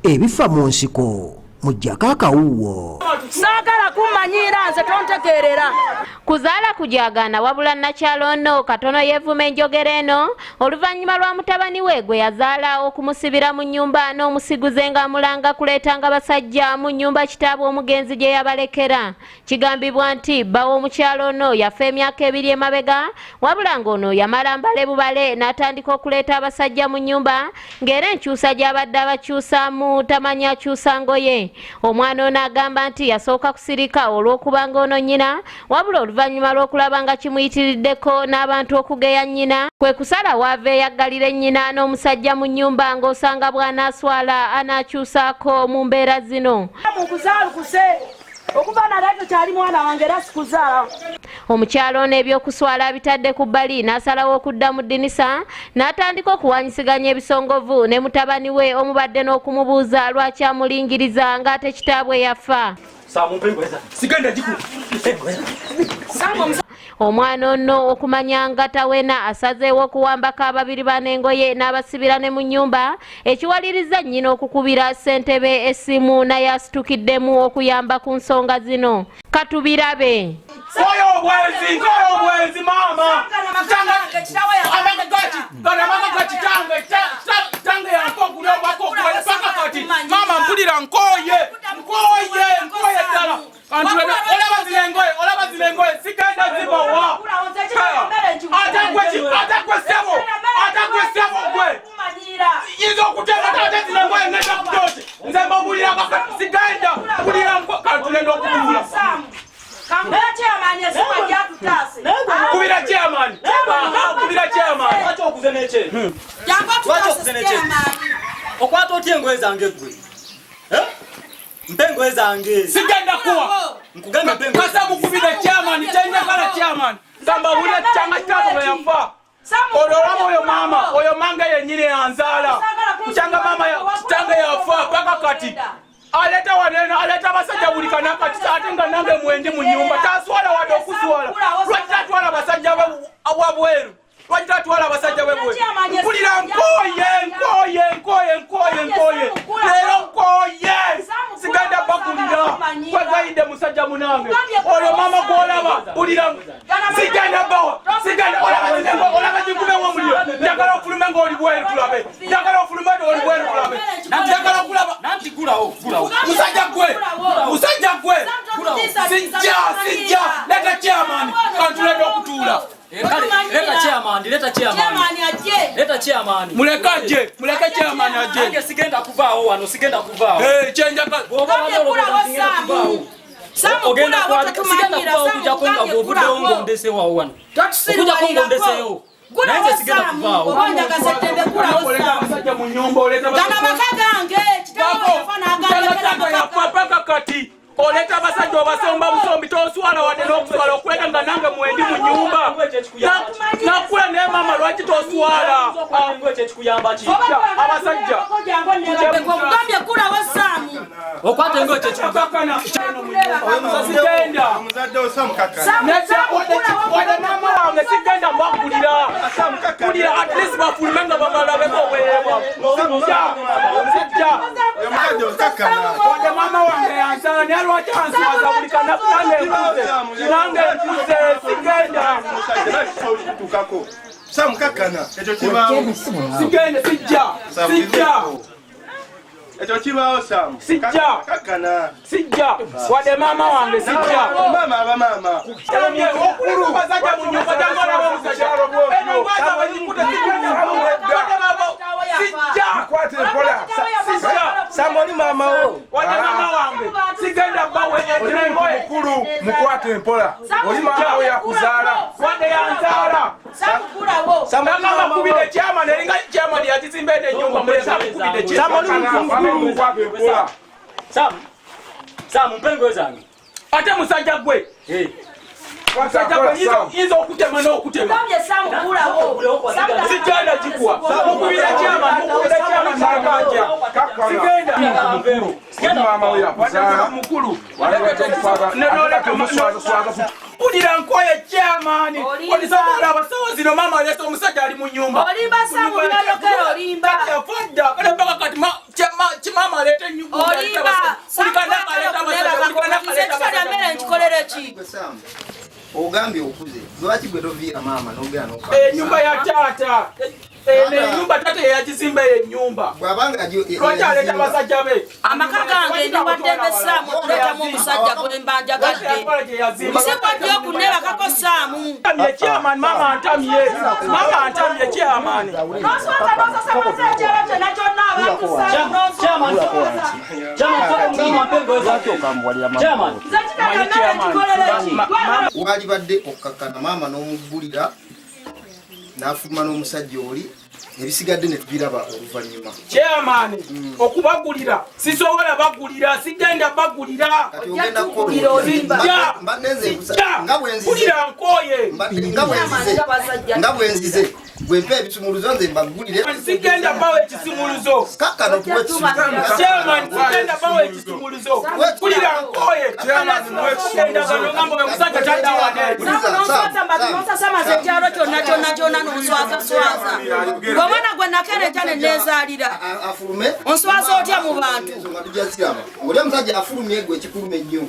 ebifa mu nsiko mujjako akawuwo. Saagala kumanyira nze tontegeerera. Kuzaala kujagana wabula nakyalo nno katono yeevuma enjogera eno oluvannyuma lwa mutabani we gwe yazaala okumusibira mu nnyumba n'omusiguze ng'amulanga kuleetanga basajja mu nnyumba kitaabu omugenzi gye yabalekera. Kigambibwa nti bba w'omukyalo ono yafa emyaka 2 emabega wabula ng'ono yamala mbale bubale n'atandika okuleeta abasajja mu nnyumba ng'era enkyusa gy'abadde abakyusaamu tamanyi akyusa ngoye. Omwana ono agamba nti yasooka kusirika olw'okuba ng'ono nnyina wabula oluvannyuma lw'okulaba nga kimuyitiriddeko n'abantu okugeya nnyina kwe kusala waava eyaggalira nnyina n'omusajja mu nnyumba ng'osanga bw'anaaswala anaakyusaako mu mbeera zino. Okuva naleeto kyali mwana wange era sikuzaala. Omukyalo ono ebyokuswala bitadde ku bbali n'asalawo okudda mu ddinisa n'atandika okuwanyisiganya ebisongovu ne mutabani we omubadde n'okumubuuza lwaki amulingiriza ng'ate kitaabwe yafa. Omwana ono okumanya nga tawena asazeewo okuwambako ababiri banengoye n'abasibira ne mu nnyumba ekiwaliriza nnyina okukubira ssentebe essimu naye asitukiddemu okuyamba ku nsonga zino. Katubirabe. Obwenzi maama. Mama mpulira nkoye ddala. Olaba zilengoye sigenda zibawa. Atakwesebo gwe. Yizo okuteeka tate zilengoye ngenda kutote. Nze mbabulira sigenda kulira katulenda okubula. Kubira chairman. Wacha okuze neche. Okwata otyengoye zange gwe. Mpengo zange. Sigenda kuwa. Nkugamba mpengo. Kasa mukubira chairman, chenja kala chairman. Samba bule changa chako yafa. Ololamo oyo mama, oyo manga yenyine yanzala. Changa mama ya changa yafa paka kati. Aleta wanena, aleta basajja buli kanaka ate nga nange mwendi mu nyumba. Taswala wade okuswala. Lwaki tatwala basajja wabweru. Lwaki tatwala basajja wabweru. Mpulira nkoye. Leero nkoye. Sigenda bakulira. Kwegayidde musajja munange. Oyo mama gwolaba. Mpulira. Sigenda bawa. Olaba jikube w'omuliro. Njagala ofulume ng'oli bweru tulabe. Njagala ofulume ng'oli bweru tulabe. Njagala kulaba. Nanti gulawo. Musajja gwe. Sijja. Leta chairman. Kantulede okutuula. Leta chairman. Muleke chairman aje. Nange sigenda kuvaawo wano, sigenda kuvaawo. Chenja ka. Ogenda sigenda kuvaawo kujja konga bw'obuddewo ng'ondeseewo wano. Okujja konga ondeseewo. Nange sigenda kuvaawo. Paka kati. Oleta basajja obasomba busombi toswala wadde n'okuswala okuleka nga nange mwendi mu nyumba. Nakula naye mama lwaki toswala? Abasajja. Okugambye kulawo Saamu. Okwata engoye kyekikukakana. Sigenda. Wadde mama wange sigenda mbagulira. Kulira at least bafulume nga bamalabeko obwerebwa. Sijja. Wadde mama wange yansala naye lwaki answaza buli kanaku nange nkuze sigenda. Echo kibao Sam. Sijja. Wadde mama wange sijja. Mama. Okulu bazaja mu nyumba jangala wa musajjalo bwo. Baza bazikuta sijja. Kwate mpola. Samoli mama wo. Wadde mama wange sigenda bawe engoye Mukulu mukwate mpola. Oli mama wo yakuzaala. wadde yanzaala. Mama kubide chairman eringa chairman yatizimbede nyumba muleka kubide chairman. Sam mpengo zange. Ate musajja gwe. Musajja gwe izo okutema n'okutema. Sigenda jikuwa. Mukubide chairman nakaja. Sigenda mama wo yakuzaala. Mukulu. Pulira nkoye chairman. Olisobola abasawo zino mama aleta omusajja ali mu nyumba. Olimba Saamu byayogera olimba. Yafadda. Kale mpaka kati mama aleta Ogambye okuze lwaki gwe toviira maama n'ogera n'oka nyumba ya taata nyumba taata yagizimba ennyumba lwaki aleeta basajja be amaka gange ndi waddembe Saamu okuleetamu omusajja gwe mbanjagadde musikwajja okunnebakako Saamu chairman mama antamye chairman walibadde okkakkana maama n'omuggulira n'afuluma n'omusajja oli ebisigadde ne tubiraba oluvannyuma chairman okubagulira sisobola bagulira sigenda bagulira nga bwenzize bwempa ebisumuluzo nze mbagulire sigenda bawe ekisumuluzo kakkano tuwe chairman sigenda bawe ekisumuluzo kulira nkoye sigenda gano ngambo omusajja taddawane ekyalo kyonna n'onswazaswaza ng'omwana gwe nakereja ne neezaalira afulume onswaza otya mu bantu oli omusajja afulumye gwe ekikuluma ennyo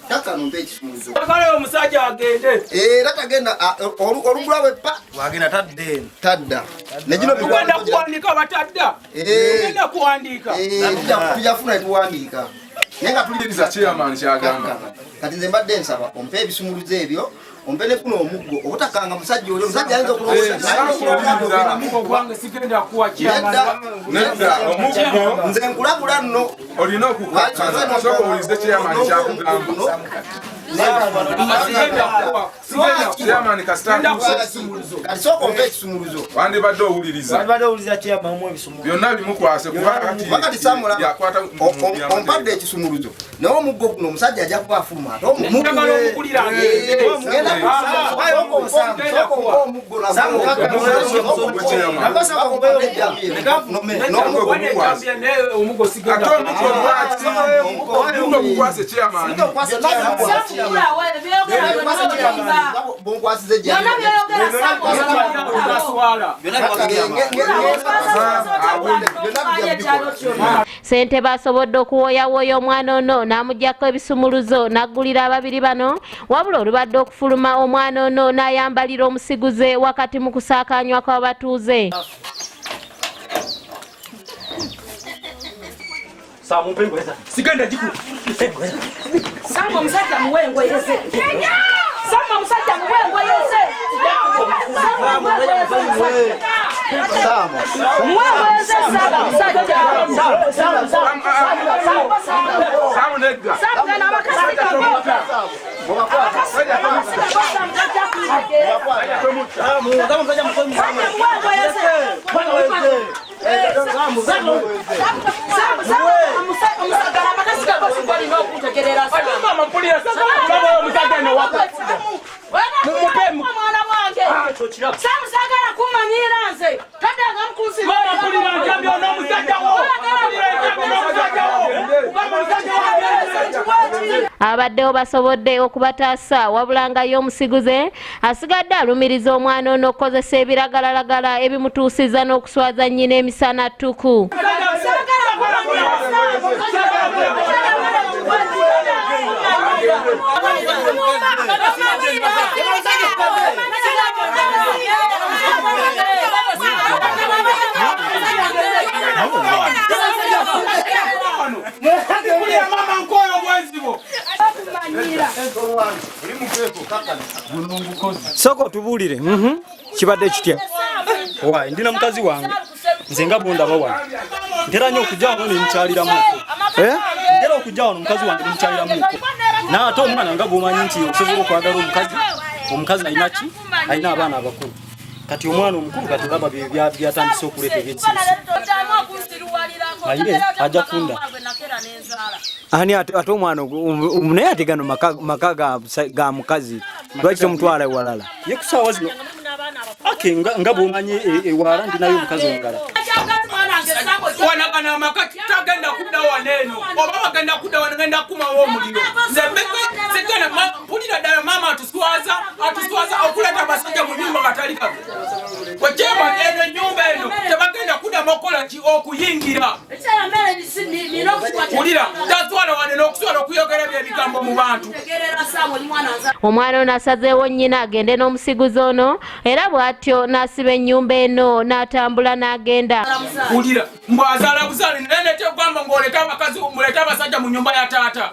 kakkano mpa ekisumuluzo kale omusajja agende era tagenda olugula bwe pa wagenda tadda negino tugenda kuwandiika batadda tugenda kuwandiika tujafuna etuwandiika naye nga tuliriza chairman kyagamba kati nze mbadde nsaba ompe ebisumuluzo ebyo ompe ne kuno omuggo obutakanga musajja oli omusajja ayinza okugwange sigenda kuwa chairman nze nkulabula nno olina okuwulize chairman kyakugamba kati sooka ompe ekisumuluzo wandibadde owuliriza byonna bimukwase wakati samula ompadde ekisumuluzo naye omuggo guno omusajja ajja kuba afuluma ate Ssente basobodde okuwooyawooya omwana ono n'amugyako ebisumuluzo n'aggulira ababiri bano wabula olubadde okufuluma omwana ono n'ayambalira omusiguze wakati mu kusaakaanywa kw'abatuuze. sigenda jiku Saamu omusajja muwengweyeze Saamu omusajja muwengweyeze Abaddewo basobodde okubataasa wabula nga ye omusiguze asigadde alumiriza omwana ono okukozesa ebiragalalagala ebimutuusiza n'okuswaza nnyina emisana ttuku. Soko tubulire kibadde kitya owa ndina mukazi wange nze nga bonda bawa ntera nnyo okujja wano nemkyaliramu ntera okujja wano mukazi wange nemkyaliramu n'ate omwana nga bw'omanyi nti osobola okwagala omukazi alina ki alina abaana abakulu kati omwana omukulu kati olaba byatandise okuleeta ebyekisirisi aye ajja kunda ani ate omwana naye ate gano maka ga mukazi lwaki tomutwala ewalala ye kusaawa zino ake nga bw'omanyi ewala ndinayo omukazi omulala wanagana amakati tagenda kudda waneeno oba bagenda kudda wanagenda kumawo omuliro nze segenda mpulira ddala maama atuswaza okuleta abasajja mu nyumba nga tali kage wajema eno ennyumba eno tebagenda kudda kuddamu okukola ki okuyingira ulira tatwala wane n'okuswala okuyogera by'ebigambo mu bantu. Omwana ono asazeewo nnyina agende n'omusiguzi ono era bw'atyo n'asiba ennyumba eno n'atambula n'agenda. Ulira mbwazaala buzaali nene tegamba ng'oleta abakazi muleta abasajja mu nnyumba ya taata.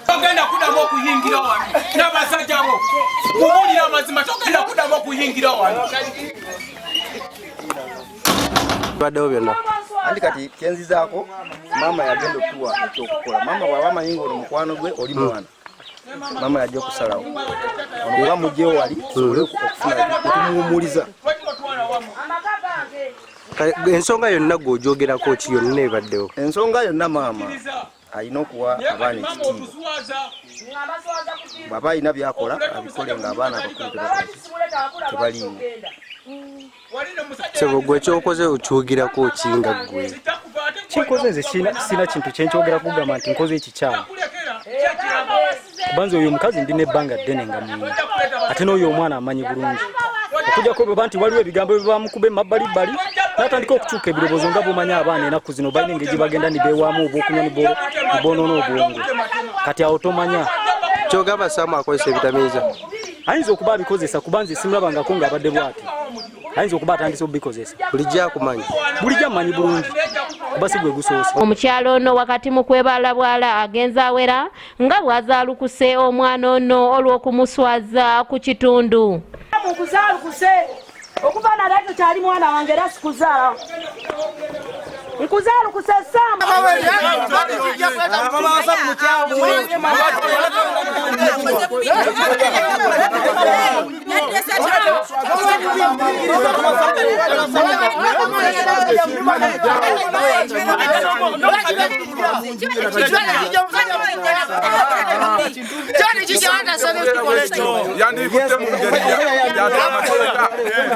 Togenda kuddamu okuyingira wano n'abasajja bo kubuulira amazima togenda kuddamu okuyingira wano. Baddewo byonna andi kati kyenzizaako maama yagenda okuwa ekyokukola. Maama bw'aba amanyi ng'oli mukwano gwe oli mwana, maama yajja okusalawo ono nga mujjewo wali sobole okufuna okumuwumuliza. ensonga yonna gw'ogyogerako ki yonna ebaddewo? Ensonga yonna maama alina okuwa abaana ekitiibwa. Bw'aba alina byakola abikole ng'abaana abakulu tebaliiwo. Sebo gwe kyokoze okyogirako ki nga ggwe? Kinkoze nze sina kintu kyenkyogera kugamba nti nkoze ekikyamu. Kubanza oyo omukazi ndina ebbanga ddene nga muyina ate n'oyo omwana amanyi bulungi. Okujjako bwe banti waliwo ebigambo bye bamukuba emabbalibbali n'atandika okukyuka ebirowoozo nga bw'omanyi abaana ennaku zino balina engeri bagenda ne beewaamu obwokunywa ne boonoona obwongo. Kati awo tomanya Kyogamba Saamu akozesa ebitamiiza. ayinza okuba abikozesa kuba nze simulabangako ng'abadde bw'ati. Ayinza okuba atandise obikozesa. Bulijjo akumanyi? Bulijjo amanyi bulungi kuba si gwe gusoose. Omukyalo ono wakati mu kwebalabwala agenze awera nga bw'azaalukuse omwana ono olw'okumuswaza ku kitundu. Mukuzaalukuse okuva nali ekyo kyali mwana wange era sikuzaala. Nkuzaalukuse Saamu.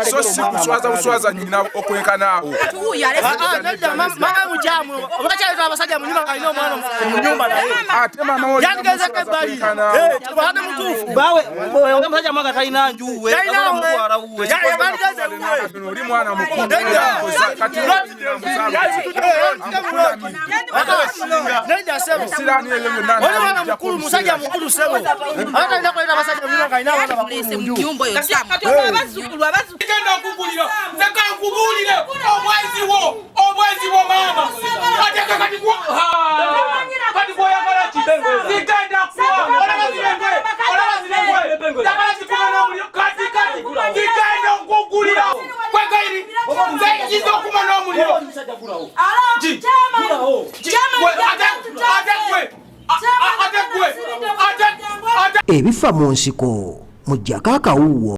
So si kuswaza nyina okwenkanawo. Mama mujamu obakyaleta abasajja mu nyumba kalina omwana mu nyumba naye Ate mama oli yandikeze kebbali tubade mutuufu bawe omusajja mwaka talina njuwe mutwala wuwe oli mwana mukulu kati nedda sebo sirani eyo yonna oli mwana mukulu musajja mukulu sebo abatalina kuleta abasajja mu nyumba kalina abana bakulu mu nyumba Genda okugulira nzeka nkubuulire obwezi bwo maama ateka kati gwoyagala ki zigenda kuwa olabazirengwe takala zikuba n'omuliro kati zigenda okugulira kwekairi nzekiza okuma n'omuliro Ebifa mu nsiko mujjako akawuwo.